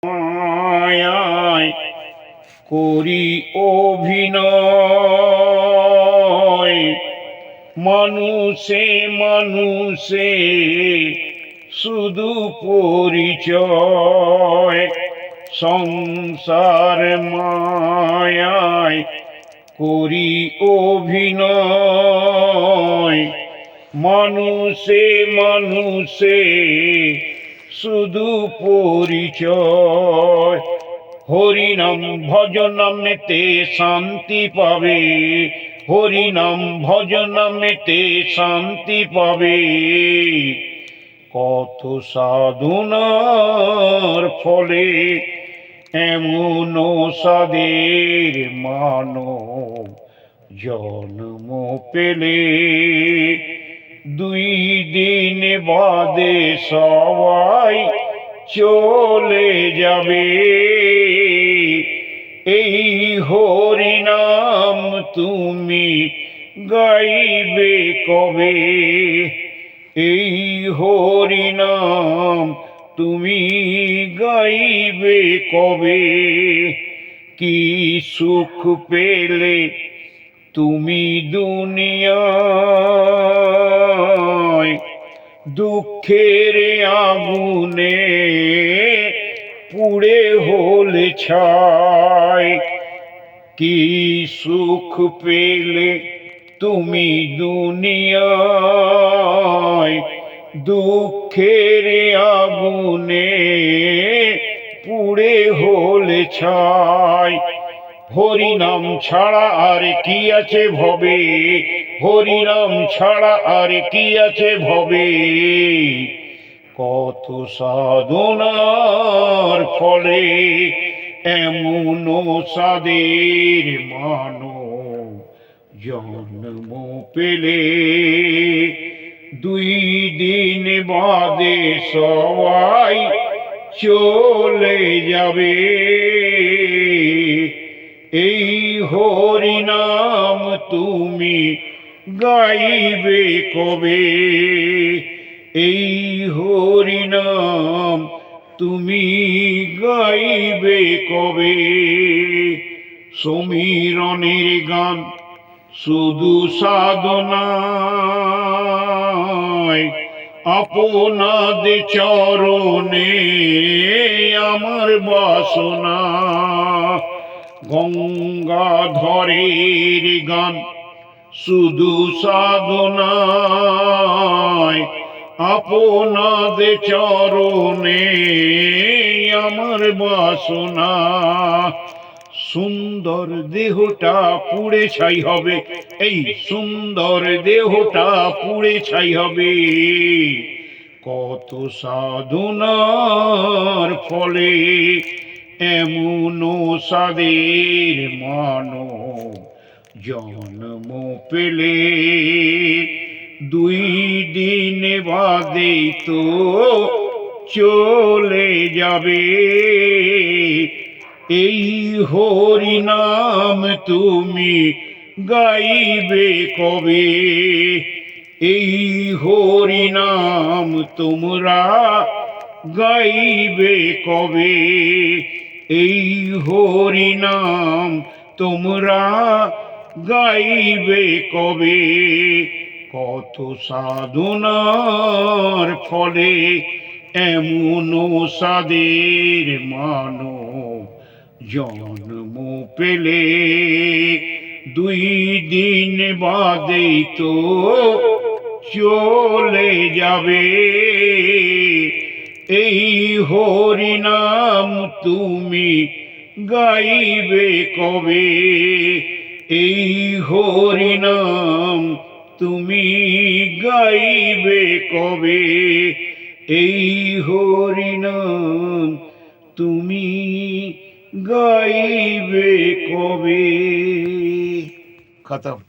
মায়ায় করি অভিনয়, মানুষে মানুষে শুধু পরিচয়। সংসার মায়ায় করি অভিনয়, মানুষে মানুষে শুধু পরিচয়। হরিনাম ভজনামেতে শান্তি পাবে, হরিনাম ভজনামেতে শান্তি পাবে। কত সাধনার ফলে এমন সাধের মানব জন্ম পেলে। 2 দিন বাদে সবাই চলে যাবে। এই হরিনাম তুমি গাইবে কবে? এই হরিনাম তুমি গাইবে কবে? কি সুখ পেলে তুমি দুনিয়ায়, দুঃখের আগুনে পুড়ে হলে ছাই। কি সুখ পেলে তুমি দুনিয়ায়, দুঃখের আগুনে পুড়ে হলে ছাই। হরিনাম ছাড়া আর কি আছে ভবে? হরিনাম ছাড়া আর কি আছে ভবে? কত সাধনার ফলে এমন সাধের মানব জন্ম পেলে। 2 দিন বাদে সবাই চলে যাবে। এই হরিনাম তুমি গাইবে কবে? এই হরিনাম তুমি গাইবে কবে? সমীরণের গান শুধু সাধনায়, আপনাদের চরণে আমার বাসনা। গঙ্গাধরের গান শুধু সাধনায়, আপনাদের চরণে আমার বাসনা। সুন্দর দেহটা পুড়ে ছাই হবে, এই সুন্দর দেহটা পুড়ে ছাই হবে। কত সাধনার ফলে এমন সাধের মানব জন্ম পেলে। 2 দিন বাদে তো চলে যাবে। এই হরিনাম তুমি গাইবে কবে? এই হরিনাম তোমরা গাইবে কবে? এই হরিনাম তোমরা গাইবে কবে? কত সাধনার ফলে এমন সাধের মানব জন্ম পেলে। 2 দিন বাদে তো চলে যাবে। এই হরিনাম তুমি গাইবে কবে? এই হরিনাম তুমি গাইবে কবে? এই হরিনাম তুমি গাইবে কবে? খতম।